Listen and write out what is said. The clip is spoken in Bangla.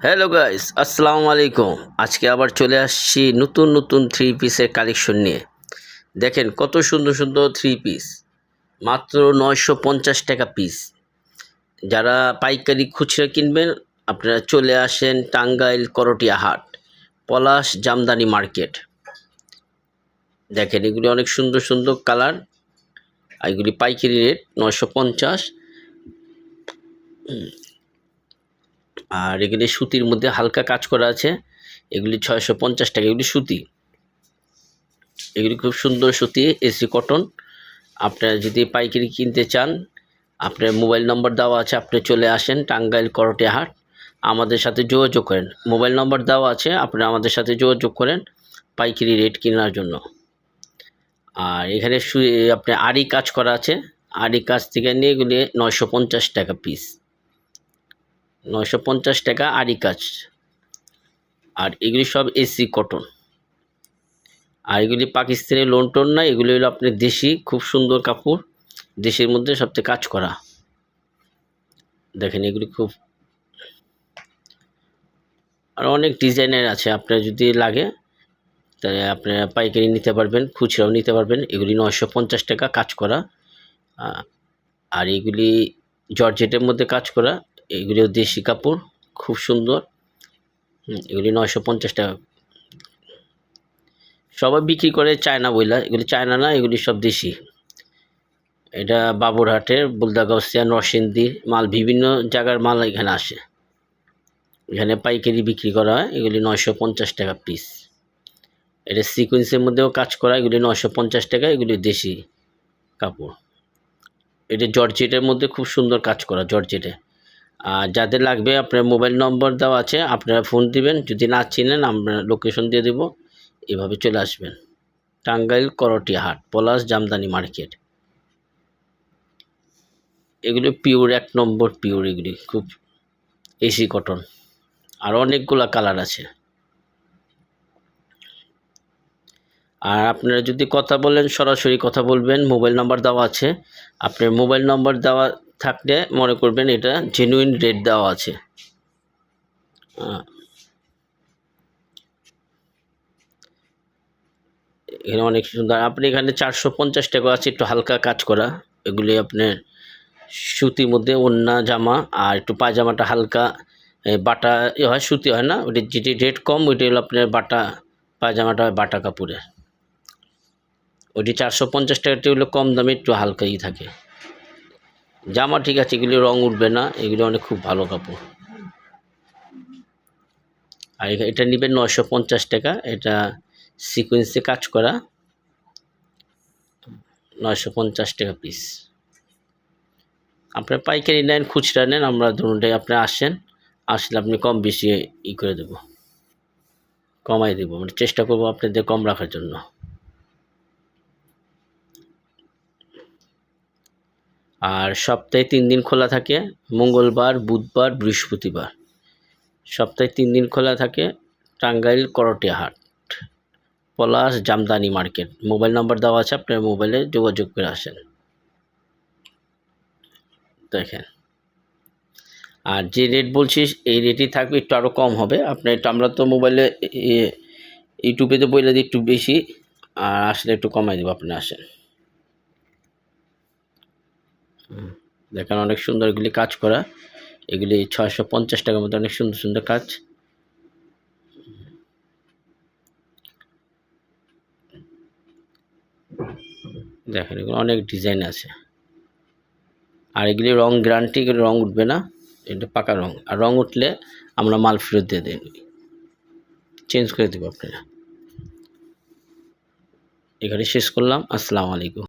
হ্যালো গাইস, আসসালামু আলাইকুম। আজকে আবার চলে আসছি নতুন নতুন থ্রি পিসের কালেকশন নিয়ে। দেখেন কত সুন্দর সুন্দর থ্রি পিস, মাত্র 950 টাকা পিস। যারা পাইকারি খুচরা কিনবেন আপনারা চলে আসেন টাঙ্গাইল করটিয়া হাট, পলাশ জামদানি মার্কেট। দেখেন এগুলি অনেক সুন্দর সুন্দর কালার, আর এগুলি পাইকারি রেট 950। আর এগুলি সুতির মধ্যে হালকা কাজ করা আছে, এগুলি 650 টাকা। এগুলি সুতি, এগুলি খুব সুন্দর সুতি, এসি কটন। আপনারা যদি পাইকারি কিনতে চান, আপনার মোবাইল নম্বর দেওয়া আছে, আপনি চলে আসেন টাঙ্গাইল করটিয়া হাট, আমাদের সাথে যোগাযোগ করেন। মোবাইল নম্বর দেওয়া আছে, আপনি আমাদের সাথে যোগাযোগ করেন পাইকারি রেট কেনার জন্য। আর এখানে আপনি আড়ি কাজ করা আছে, আড়ি কাজ থেকে নিয়ে এগুলি 950 টাকা পিস, 950 টাকা আড়ি কাজ। আর এগুলি সব এসি কটন। আর এগুলি পাকিস্তানি লোন টোন না, এগুলি হলো আপনার দেশি, খুব সুন্দর কাপড়, দেশের মধ্যে সবচেয়ে কাজ করা। দেখেন এগুলি খুব, আর অনেক ডিজাইনের আছে, আপনার যদি লাগে তাহলে আপনারা পাইকারি নিতে পারবেন, খুচরাও নিতে পারবেন। এগুলি 950 টাকা কাজ করা। আর এগুলি জর্জেটের মধ্যে কাজ করা, এগুলিও দেশি কাপড়, খুব সুন্দর। এগুলি 950 টাকা। সবাই বিক্রি করে চায়না বইলা, এগুলি চায়না না, এগুলি সব দেশি। এটা বাবুরহাটের, বুলদাগাউসিয়া, নরসিংদীর মাল, বিভিন্ন জায়গার মাল এখানে আসে, এখানে পাইকারি বিক্রি করা হয়। এগুলি 950 টাকা পিস। এটা সিকোয়েন্সের মধ্যেও কাজ করা, এগুলি 950 টাকা। এগুলি দেশি কাপড়। এটা জর্জেটের মধ্যে খুব সুন্দর কাজ করা, জর্জেটে। আর যাদের লাগবে আপনার মোবাইল নম্বর দেওয়া আছে, আপনারা ফোন দিবেন। যদি না চিনেন আমরা লোকেশন দিয়ে দেব, এভাবে চলে আসবেন টাঙ্গাইল করটিয়া হাট, পলাশ জামদানি মার্কেট। এগুলি পিওর, 1 নম্বর পিওর, এগুলি খুব এসি কটন। আর অনেকগুলা কালার আছে। আর আপনারা যদি কথা বলেন, সরাসরি কথা বলবেন, মোবাইল নাম্বার দেওয়া আছে। আপনার মোবাইল নাম্বার দেওয়া থাকলে মনে করবেন এটা জেনুইন রেট দেওয়া আছে। এখানে অনেক সুন্দর, আপনি এখানে 450 টাকা আছে, একটু হালকা কাজ করা। এগুলি আপনার সুতির মধ্যে ওড়না জামা, আর একটু পায়জামাটা হালকা বাটা হয়, সুতি হয় না, ওটি যেটি রেট কম ওইটি হলো আপনার বাটা, পায়জামাটা হয় বাটা কাপড়ের। ওইটি 450 টাকাটি হলো কম দামে, একটু হালকাই থাকে। জামা ঠিক আছে, এগুলি রং উঠবে না, এগুলি অনেক খুব ভালো কাপড়। আর এটা নেবেন 950 টাকা। এটা সিকোয়েন্সে কাজ করা, 950 টাকা পিস। আপনার পাইকারি নেন, খুচরা নেন, আমরা দুটোটাই আপনি আসলে আপনি কম বেশি করে দেবো, কমাই দেবো, মানে চেষ্টা করবো আপনাদের কম রাখার জন্য। আর সপ্তাহে 3 দিন খোলা থাকে, মঙ্গলবার, বুধবার, বৃহস্পতিবার। সপ্তাহে 3 দিন খোলা থাকে, টাঙ্গাইল করটিয়া হাট, পলাশ জামদানি মার্কেট। মোবাইল নাম্বার দেওয়া আছে, আপনার মোবাইলে যোগাযোগ করে আসেন। দেখেন, আর যে রেট বলছি এই রেটই থাকবে, একটু আরও কম হবে। আপনার একটু, আমরা তো মোবাইলে ইউটিউবে তো বলে দিই একটু বেশি, আর আসলে একটু কমাই দেবো, আপনি আসেন। দেখেন অনেক সুন্দর, এগুলি কাজ করা, এগুলি 650 টাকার মধ্যে অনেক সুন্দর সুন্দর কাজ। দেখেন এগুলো অনেক ডিজাইন আছে। আর এগুলি রং গ্যারান্টি, এগুলি রং উঠবে না, এটা পাকা রং। আর রং উঠলে আমরা মাল ফেরত দিয়ে দিই, চেঞ্জ করে দেবো আপনারা। এখানে শেষ করলাম। আসসালামু আলাইকুম।